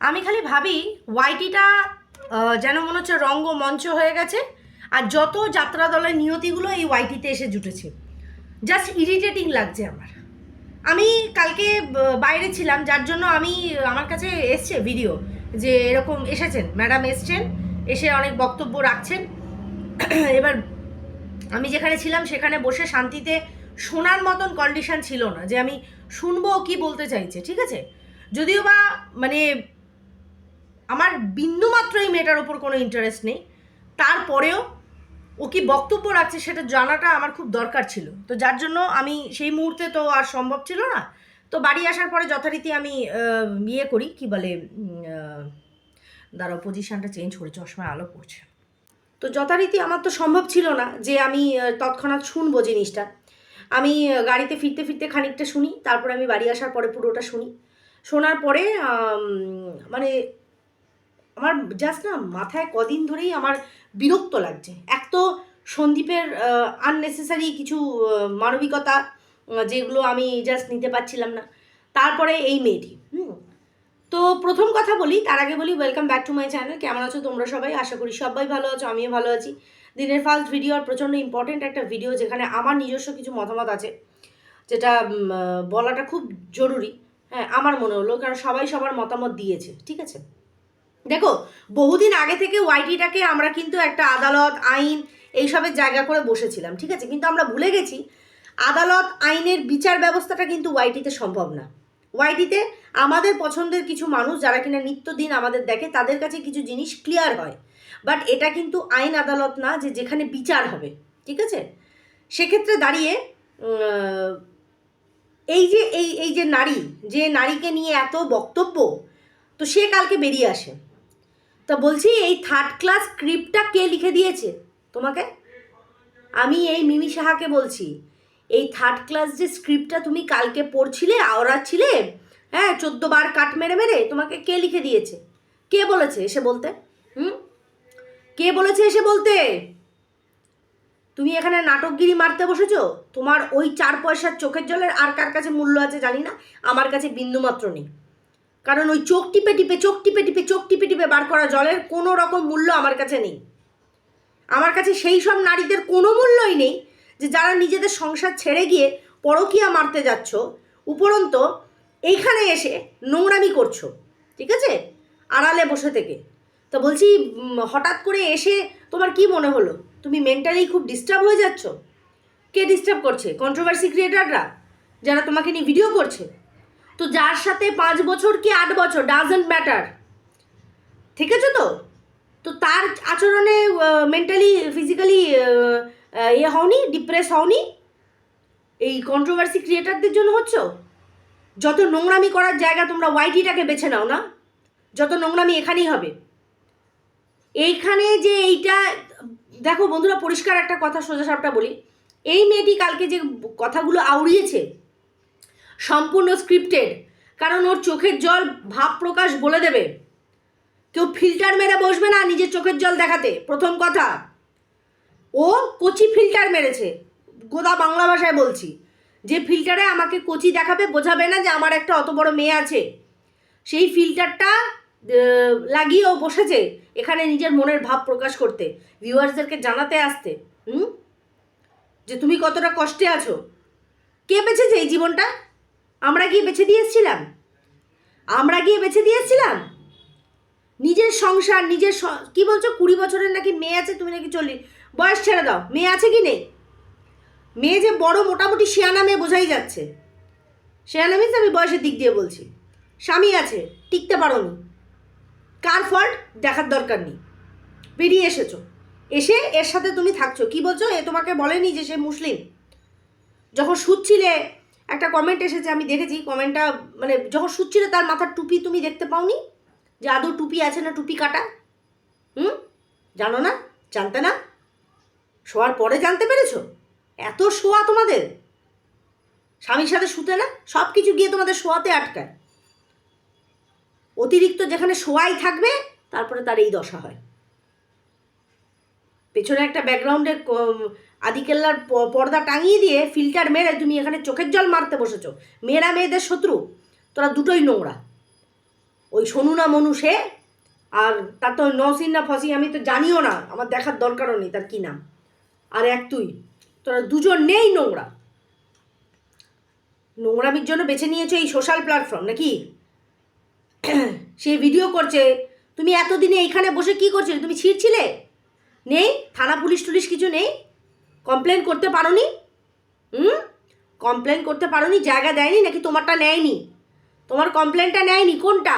আমি খালি ভাবি ওয়াইটিটা যেন মনে হচ্ছে রঙ্গমঞ্চ হয়ে গেছে, আর যত যাত্রা দলের নিয়তিগুলো এই ওয়াইটিতে এসে জুটেছে। জাস্ট ইরিটেটিং লাগছে আমার। আমি কালকে বাইরে ছিলাম, যার জন্য আমার কাছে এসছে ভিডিও যে এরকম এসেছেন, ম্যাডাম এসছেন, এসে অনেক বক্তব্য রাখছেন। এবার আমি যেখানে ছিলাম সেখানে বসে শান্তিতে শোনার মতন কন্ডিশন ছিল না যে আমি শুনবো কি বলতে চাইছে, ঠিক আছে। যদিও বা মানে আমার বিন্দুমাত্র এই মেয়েটার ওপর কোনো ইন্টারেস্ট নেই, তারপরেও ও কি বক্তব্য রাখছে সেটা জানাটা আমার খুব দরকার ছিল। তো যার জন্য আমি সেই মুহূর্তে তো আর সম্ভব ছিল না। তো বাড়ি আসার পরে যথারীতি আমি ইয়ে করি, কি বলে, দাঁড়াও পজিশানটা চেঞ্জ করে, চশমায় আলো পড়ছে। তো যথারীতি আমার তো সম্ভব ছিল না যে আমি তৎক্ষণাৎ শুনবো জিনিসটা। আমি গাড়িতে ফিরতে ফিরতে খানিকটা শুনি, তারপরে আমি বাড়ি আসার পরে পুরোটা শুনি। শোনার পরে মানে আমার জাস্ট না মাথায় কদিন ধরেই আমার বিরক্ত লাগছে। এক তো সন্দীপের আননেসেসারি কিছু মানবিকতা, যেগুলো আমি জাস্ট নিতে পারছিলাম না। তারপরে এই মেয়েটি। তো প্রথম কথা বলি, তার আগে বলি welcome back to my channel. কেমন আছো তোমরা সবাই? আশা করি সবাই ভালো আছো, আমিও ভালো আছি। দিনের ফার্স্ট ভিডিও, আর প্রচণ্ড ইম্পর্টেন্ট একটা ভিডিও, যেখানে আমার নিজস্ব কিছু মতামত আছে, যেটা বলাটা খুব জরুরি। হ্যাঁ, আমার মনে হলো, কারণ সবাই সবার মতামত দিয়েছে, ঠিক আছে। দেখো, বহুদিন আগে থেকে ওয়াইটিটাকে আমরা কিন্তু একটা আদালত, আইন এইসবের জায়গা করে বসেছিলাম, ঠিক আছে। কিন্তু আমরা ভুলে গেছি আদালত, আইনের বিচার ব্যবস্থাটা কিন্তু ওয়াইটিতে সম্ভব না। ওয়াইটিতে আমাদের পছন্দের কিছু মানুষ যারা কিনা নিত্যদিন আমাদের দেখে, তাদের কাছে কিছু জিনিস ক্লিয়ার হয়। বাট এটা কিন্তু আইন আদালত না যে যেখানে বিচার হবে, ঠিক আছে। সেক্ষেত্রে দাঁড়িয়ে এই যে নারী, যে নারীকে নিয়ে এত বক্তব্য, তো সে কালকে বেরিয়ে আসে। তা বলছি, এই থার্ড ক্লাস স্ক্রিপ্টটা কে লিখে দিয়েছে তোমাকে? আমি এই মিমি সাহাকে বলছি, এই থার্ড ক্লাস যে স্ক্রিপ্টটা তুমি কালকে পড়ছিলে, আওড়াচ্ছিলে, হ্যাঁ, 14 বার কাট মেরে মেরে, তোমাকে কে লিখে দিয়েছে? কে বলেছে এসে বলতে? কে বলেছে এসে বলতে? তুমি এখানে নাটকগিরি মারতে বসেছো। তোমার ওই 4 পয়সার চোখের জলের আর কার কাছে মূল্য আছে জানি না, আমার কাছে বিন্দুমাত্র নেই। কারণ ওই চোখ টিপে টিপে বার করা জলের কোনো রকম মূল্য আমার কাছে নেই। আমার কাছে সেই সব নারীদের কোনো মূল্যই নেই যে যারা নিজেদের সংসার ছেড়ে গিয়ে পরকীয়া মারতে যাচ্ছ, উপরন্ত এইখানে এসে নোংরামি করছো, ঠিক আছে, আড়ালে বসে থেকে। তো বলছি, হঠাৎ করে এসে তোমার কি মনে হলো? তুমি মেন্টালি খুব ডিস্টার্ব হয়ে যাচ্ছ। কে ডিস্টার্ব করছে? কন্ট্রোভার্সি ক্রিয়েটাররা, যারা তোমাকে নিয়ে ভিডিও করছে। তো যার সাথে 5 বছর কি 8 বছর, ডাজন্ট ম্যাটার, ঠিক আছে। তো তো তার আচরণে মেন্টালি ফিজিক্যালি ইয়ে হওনি, ডিপ্রেস হওনি? এই কন্ট্রোভার্সি ক্রিয়েটারদের জন্য হচ্ছ। যত নোংরামি করার জায়গা তোমরা ওয়াইটিটাকে বেছে নাও না, যত নোংরামি এখানেই হবে। এইখানে যে এইটা দেখো বন্ধুরা, পরিষ্কার একটা কথা সোজাসাপটা বলি, এই মেয়েটি কালকে যে কথাগুলো আউড়িয়েছে সম্পূর্ণ স্ক্রিপ্টেড। কারণ ওর চোখের জল ভাব প্রকাশ বলে দেবে। কেউ ফিল্টার মেরে বসবে না নিজের চোখের জল দেখাতে, প্রথম কথা। ও কচি ফিল্টার মেরেছে, গোদা বাংলা ভাষায় বলছি। যে ফিল্টারে আমাকে কচি দেখাবে, বোঝাবে না যে আমার একটা অত বড় মেয়ে আছে, সেই ফিল্টারটা লাগিয়ে ও বসেছে এখানে নিজের মনের ভাব প্রকাশ করতে, ভিউয়ার্সদেরকে জানাতে আসতে, যে তুমি কতটা কষ্টে আছো। কে বেঁচেছে এই জীবনটা? আমরা গিয়ে বেছে দিয়েছিলাম? নিজের সংসার, নিজের কি বলছো, 20 বছরের নাকি মেয়ে আছে, তুমি নাকি 40। বয়স ছেড়ে দাও, মেয়ে আছে কি নেই? মেয়ে যে বড় মোটামুটি শেয়ানা মেয়ে বোঝাই যাচ্ছে। শেয়ানা মিন্স আমি বয়সের দিক দিয়ে বলছি। স্বামী আছে, টিকতে পারো নি, কার ফল্ট দেখার দরকার নেই। বেরিয়ে এসেছো, এসে এর সাথে তুমি থাকছো। কি বলছো? এ তোমাকে বলেনি যে সে মুসলিম? যখন শুচ্ছিলে একটা কমেন্ট এসেছে, আমি দেখেছি কমেন্টটা, মানে যখন শুচ্ছিলে তার মাথার টুপি তুমি দেখতে পাওনি যে আদৌ টুপি আছে না টুপি কাটা? জানো না? জানতে না? শোয়ার পরে জানতে পেরেছো? এত শোয়া তোমাদের, স্বামীর সাথে শুতে না, সব কিছু গিয়ে তোমাদের শোয়াতে আটকায়। অতিরিক্ত যেখানে শোয়াই থাকবে, তারপরে তার এই দশা হয়। পেছনে একটা ব্যাকগ্রাউন্ডের আদিকেল্লার পর্দা টাঙিয়ে দিয়ে ফিল্টার মেরে তুমি এখানে চোখের জল মারতে বসেছো। মেয়েরা মেয়েদের শত্রু, তোরা দুটোই নোংরা। ওই শোনু না মনু সে, আর তার তো নসিন না ফসি আমি তো জানিও না, আমার দেখার দরকারও নেই তার কী নাম। আর এক তুই, তোরা দুজন নেই নোংরা, নোংরামির জন্য বেছে নিয়েছো এই সোশ্যাল প্ল্যাটফর্ম নাকি? সে ভিডিও করছে, তুমি এতদিনে এইখানে বসে কি করছিলে? তুমি ছিঁড়ছিলে? নেই থানা পুলিশ টুলিশ কিছু নেই? কমপ্লেন করতে পারোনি? কমপ্লেন করতে পারোনি? জায়গা দেয়নি নাকি? তোমারটা নেয়নি? তোমার কমপ্লেনটা নেয়নি কোনটা?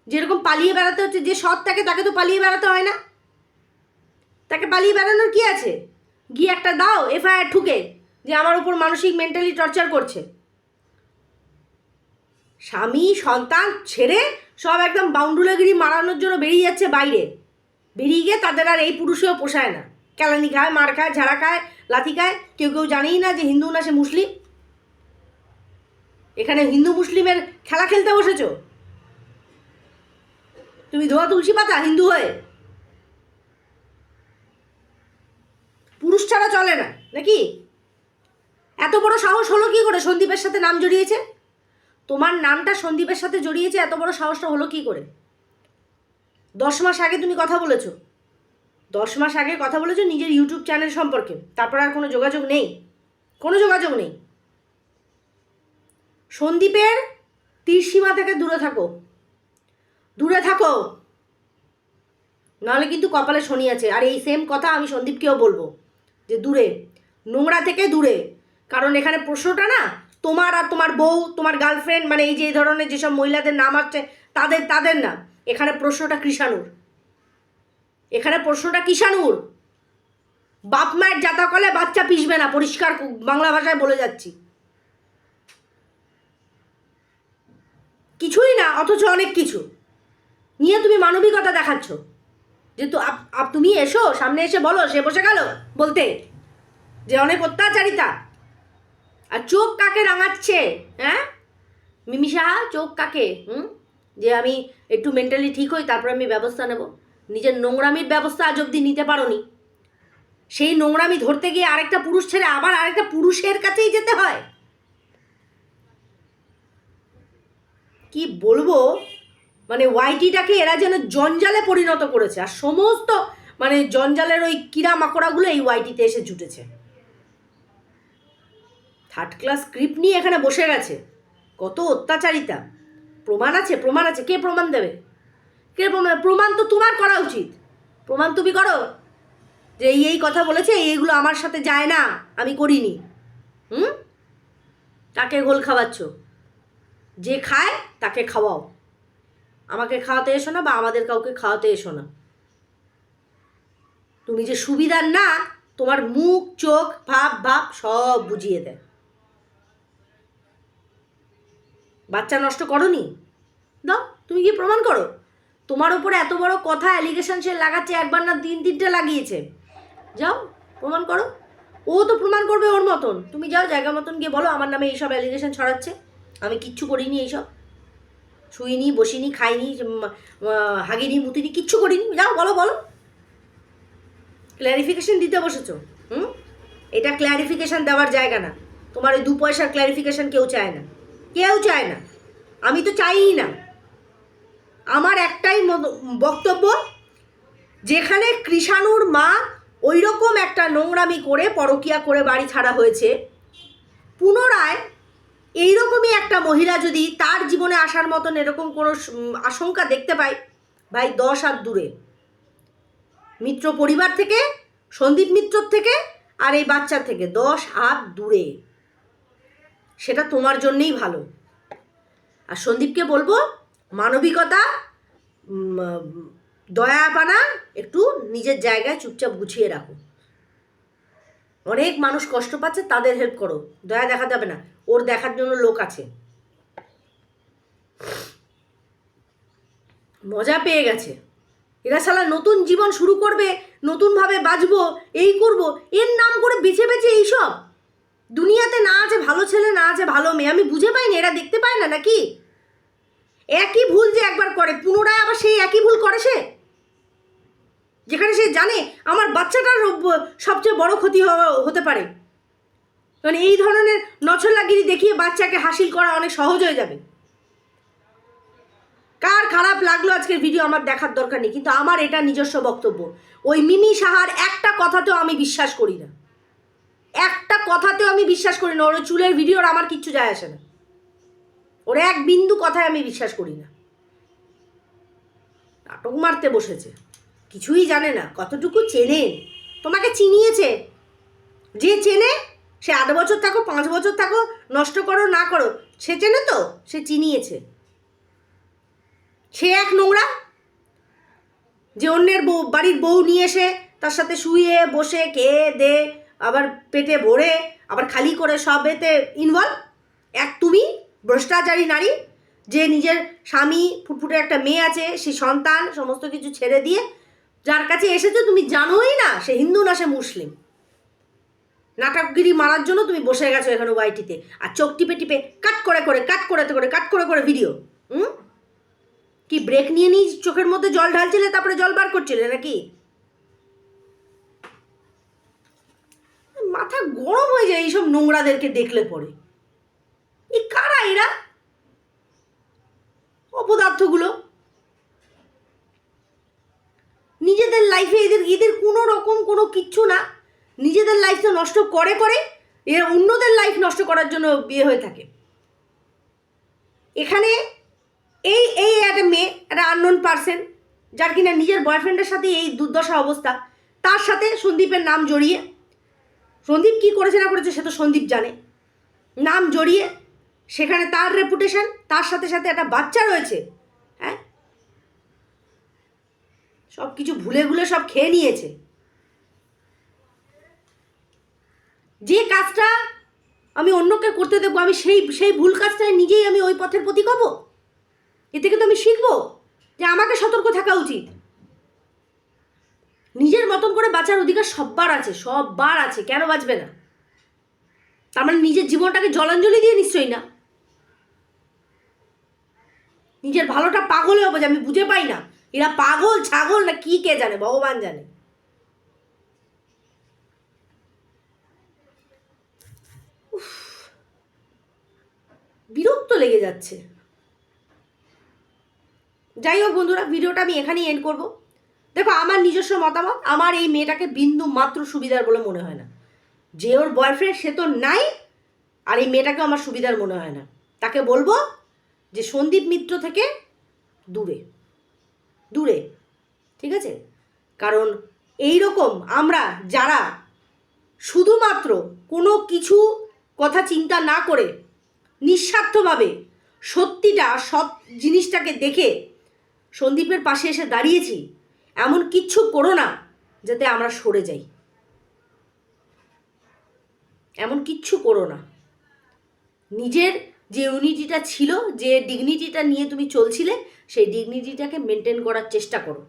যেরকম পালিয়ে বেড়াতে হচ্ছে, যে সৎ থাকে তাকে তো পালিয়ে বেড়াতে হয় না। তাকে পালিয়ে বেড়ানোর কি আছে? গিয়ে একটা দাও এফআইআর ঠুকে যে আমার উপর মানসিক মেন্টালি টর্চার করছে। স্বামী সন্তান ছেড়ে সব একদম বাউন্ডুলাগিরি মারানোর জন্য বেরিয়ে যাচ্ছে বাইরে, বেরিয়ে গিয়ে তাদের আর এই পুরুষেও পোষায় না, কেলানি খায়, মার খায়, ঝাড়া খায়, লাথি খায়, কেউ কেউ জানেই না যে হিন্দু না সে মুসলিম। এখানে হিন্দু মুসলিমের খেলা খেলতে বসেছো তুমি, ধোয়া তুলসী পাতা হিন্দু হয়ে। পুরুষ ছাড়া চলে না নাকি? এত বড় সাহস হলো কি করে? সন্দীপের সাথে নাম জড়িয়েছে, তোমার নামটা সন্দীপের সাথে জড়িয়েছে, এত বড় সাহসটা হলো কি করে? 10 মাস আগে তুমি কথা বলেছো, 10 মাস আগে কথা বলেছো নিজের ইউটিউব চ্যানেল সম্পর্কে, তারপর আর কোনো যোগাযোগ নেই, কোনো যোগাযোগ নেই। সন্দীপের তীরসীমা থেকে দূরে থাকো, দূরে থাকো, নাহলে কিন্তু কপালে শনি আছে। আর এই সেম কথা আমি সন্দীপকেও বলবো যে দূরে, নোংরা থেকে দূরে। কারণ এখানে প্রশ্নটা না তোমার আর তোমার বউ, তোমার গার্লফ্রেন্ড, মানে এই যে এই ধরনের যেসব মহিলাদের নাম আসছে তাদের না, এখানে প্রশ্নটা কৃষাণুর, এখানে প্রশ্নটা কৃষাণুর। বাপ মায়ের জাতা কলে বাচ্চা পিসবে না, পরিষ্কার বাংলা ভাষায় বলে যাচ্ছি। কিছুই না, অথচ অনেক কিছু নিয়ে তুমি মানবিকতা দেখাচ্ছ। যে তো তুমি এসো সামনে এসে বলো, সে বসে গেল বলতে যে অনেক অত্যাচারিতা। আর চোখ কাকে রাঙাচ্ছে? হ্যাঁ মিমিশা, চোখ কাকে? যে আমি একটু মেন্টালি ঠিক হই তারপর আমি ব্যবস্থা নেব। নিজের নোংরামির ব্যবস্থা আজ অবধি নিতে পারোনি, সেই নোংরামি ধরতে গিয়ে আরেকটা পুরুষ ছেড়ে আবার আরেকটা পুরুষের কাছেই যেতে হয়। কি বলবো, মানে ওয়াইটিটাকে এরা যেন জঞ্জালে পরিণত করেছে, আর সমস্ত মানে জঞ্জালের ওই কিরা মাকড়াগুলো এই ওয়াইটিতে এসে জুটেছে। 3rd ক্লাস স্ক্রিপ্ট নিয়ে এখানে বসে গেছে, কত অত্যাচারিতা। প্রমাণ আছে, প্রমাণ আছে, কে প্রমাণ দেবে? কে প্রমাণ? প্রমাণ তো তোমার করা উচিত, প্রমাণ তুমি করো যে এই কথা বলেছে, এইগুলো আমার সাথে যায় না, আমি করিনি। তাকে ঘোল খাওয়াচ্ছ, যে খায় তাকে খাওয়াও, আমাকে খাওয়াতে এসো না বা আমাদের কাউকে খাওয়াতে এসো না। তুমি যে সুবিধার না, তোমার মুখ চোখ ভাব সব বুঝিয়ে দেয়। বাচ্চা নষ্ট করনি, দাও তুমি কি প্রমাণ করো। তোমার উপরে এত বড় কথা অ্যালিগেশন সে লাগাচ্ছে, একবার না 3-4টে লাগিয়েছে, যাও প্রমাণ করো। ও তো প্রমাণ করবে ওর মতন, তুমি যাও জায়গা মতন গিয়ে বলো আমার নামে এইসব অ্যালিগেশন ছড়াচ্ছে, আমি কিচ্ছু করিনি, এইসব শুইনি, বসিনি, খাইনি, হাগিনি, মুতিনি, কিচ্ছু করিনি, যাও বলো, বলো। ক্ল্যারিফিকেশন দিতে বসেছো। এটা ক্ল্যারিফিকেশন দেওয়ার জায়গা না, তোমার ওই 2 পয়সার ক্ল্যারিফিকেশন কেউ চায় না, কেউ চায় না, আমি তো চাইই না। আমার একটাই বক্তব্য, যেখানে কৃষাণুর মা ওই রকম একটা নোংরামি করে পরকিয়া করে বাড়ি ছাড়া হয়েছে, পুনরায় এইরকমই একটা মহিলা যদি তার জীবনে আসার মতন এরকম কোনো আশঙ্কা দেখতে পাই, ভাই 10 হাত দূরে, মিত্র পরিবার থেকে, সন্দীপ মিত্রর থেকে আর এই বাচ্চার থেকে 10 হাত দূরে, সেটা তোমার জন্যেই ভালো। আর সন্দীপকে বলবো মানবিকতা, দয়াপানা একটু নিজের জায়গায় চুপচাপ গুছিয়ে রাখো। অনেক মানুষ কষ্ট পাচ্ছে, তাদের হেল্প করো, দয়া দেখা যাবে না, ওর দেখার জন্য লোক আছে। মজা পেয়ে গেছে এরা, শালা নতুন জীবন শুরু করবে, নতুনভাবে বাঁচবো, এই করব, এর নাম করে বেছে বেছে এইসব। দুনিয়াতে না আছে ভালো ছেলে, না আছে ভালো মেয়ে, আমি বুঝে পাইনি, এরা দেখতে পায় না নাকি? একই ভুল যে একবার করে পুনরায় আবার সেই একই ভুল করে সে, যেখানে সে জানে আমার বাচ্চাটার সবচেয়ে বড় ক্ষতি হতে পারে। মানে এই ধরনের নছল্লাগিরি দেখিয়ে বাচ্চাকে হাসিল করা অনেক সহজ হয়ে যাবে। কার খারাপ লাগলো আজকের ভিডিও আমার দেখার দরকার নেই, কিন্তু আমার এটা নিজস্ব বক্তব্য। ওই মিমি সাহার একটা কথাতেও আমি বিশ্বাস করি না, একটা কথাতেও আমি বিশ্বাস করি না। ওর চুলের ভিডিওর আমার কিচ্ছু যায় আসে না, ওর এক বিন্দু কথায় আমি বিশ্বাস করি না। নাটক মারতে বসেছে, কিছুই জানে না, কতটুকু চেনে, তোমাকে চিনিয়েছে। যে চেনে সে 8 বছর থাকো 5 বছর থাকো, নষ্ট করো না করো, সে চেনে তো, সে চিনিয়েছে। সে এক নোংরা যে অন্যের বাড়ির বউ নিয়ে এসে তার সাথে শুয়ে বসে খেয়ে দে, আবার পেটে ভরে আবার খালি করে সব এতে ইনভলভ। এক তুমি ভ্রষ্টাচারী নারী, যে নিজের স্বামী ফুটফুটে একটা মেয়ে আছে, সে সন্তান সমস্ত কিছু ছেড়ে দিয়ে যার কাছে এসেছো তুমি জানোই না সে হিন্দু না সে মুসলিম। নাটকগিরি মারার জন্য তুমি বসে গেছো এখানে ওয়াইটিতে, আর চোখ টিপে টিপে কাট করে ভিডিও। কি ব্রেক নিয়ে নিয়ে চোখের মধ্যে জল ঢালছিলে, তারপরে জল বার করছিলে নাকি? মাথা গরম হয়ে যায় এইসব নোংরাদেরকে দেখলে পরে। এই কারা এরা? অপদার্থগুলো নিজেদের লাইফে এদের কোনো রকম কোনো কিচ্ছু না, নিজেদের লাইফ তো নষ্ট করে এরা অন্যদের লাইফ নষ্ট করার জন্য বিয়ে হয়ে থাকে। এখানে এই এই একটা মেয়ে, একটা আননোন পার্সন, যার কিনা নিজের বয়ফ্রেন্ডের সাথে এই দুর্দশা অবস্থা, তার সাথে সন্দীপের নাম জড়িয়ে, সন্দীপ কী করেছে না করেছে সে তো সন্দীপ জানে, নাম জড়িয়ে সেখানে তার রেপুটেশন, তার সাথে সাথে একটা বাচ্চা রয়েছে। হ্যাঁ, সব কিছু ভুলে সব খেয়ে নিয়েছে। যে কাজটা আমি অন্যকে করতে দেবো, আমি সেই ভুল কাজটায় নিজেই আমি ওই পথের প্রতীক হব। এ থেকে তো আমি শিখবো যে আমাকে সতর্ক থাকা উচিত। নিজের মতন করে বাঁচার অধিকার সববার আছে, কেন বাঁচবে না? তার মানে নিজের জীবনটাকে জলাঞ্জলি দিয়ে নিশ্চয়ই না। নিজের ভালোটা পাগলে হবে যে আমি বুঝে পাই না এরা পাগল ছাগল না কি, কে জানে, ভগবান জানে। বিরক্ত লেগে যাচ্ছে। যাই হোক বন্ধুরা, ভিডিওটা আমি এখানেই এন্ড করব। দেখো, আমার নিজস্ব মতামত, আমার এই মেয়েটাকে বিন্দু মাত্র সুবিধার বলে মনে হয় না। যে ওর বয়ফ্রেন্ড সে তো নাই, আর এই মেয়েটাকে আমার সুবিধার মনে হয় না। তাকে বলবো যে সন্দীপ মিত্র থেকে দূরে, ঠিক আছে? কারণ এই রকম আমরা যারা শুধুমাত্র কোনো কিছু কথা চিন্তা না করে নিঃস্বার্থভাবে সত্যিটা সৎ জিনিসটাকে দেখে সন্দীপের পাশে এসে দাঁড়িয়েছি, এমন কিচ্ছু করো না যাতে আমরা সরে যাই, এমন কিচ্ছু করো না। নিজের যে ইউনিটিটা ছিল, যে ডিগনিটিটা নিয়ে তুমি চলছিলে, সেই ডিগনিটিটাকে মেনটেন করার চেষ্টা করো,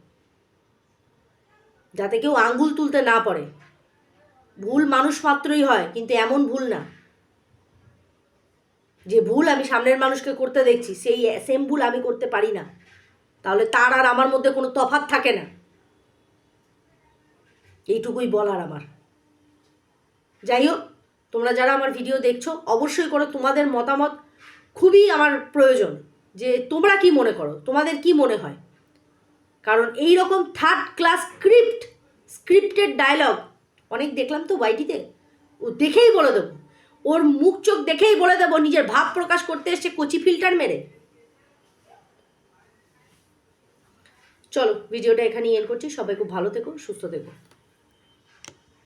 যাতে কেউ আঙ্গুল তুলতে না পারে। ভুল মানুষ মাত্রই হয়, কিন্তু এমন ভুল না যে ভুল আমি সামনের মানুষকে করতে দেখছি সেই সেম ভুল আমি করতে পারি না, তাহলে তার আর আমার মধ্যে কোনো তফাৎ থাকে না। এইটুকুই বলার আমার। যাই হোক, তোমরা যারা আমার ভিডিও দেখছো অবশ্যই করে তোমাদের মতামত খুবই আমার প্রয়োজন, যে তোমরা কি মনে করো, তোমাদের কি মনে হয়। কারণ এই রকম থার্ড ক্লাস স্ক্রিপ্টেড ডায়লগ অনেক দেখলাম তো ওয়াইটিতে, ও দেখেই বলে দেবো, ওর মুখ চোখ দেখেই বলে দেবো নিজের ভাব প্রকাশ করতে এসছে কচি ফিল্টার মেরে। চলো, ভিডিওটা এখানেই এন্ড করছি। সবাই খুব ভালো থেকো, সুস্থ থেকো।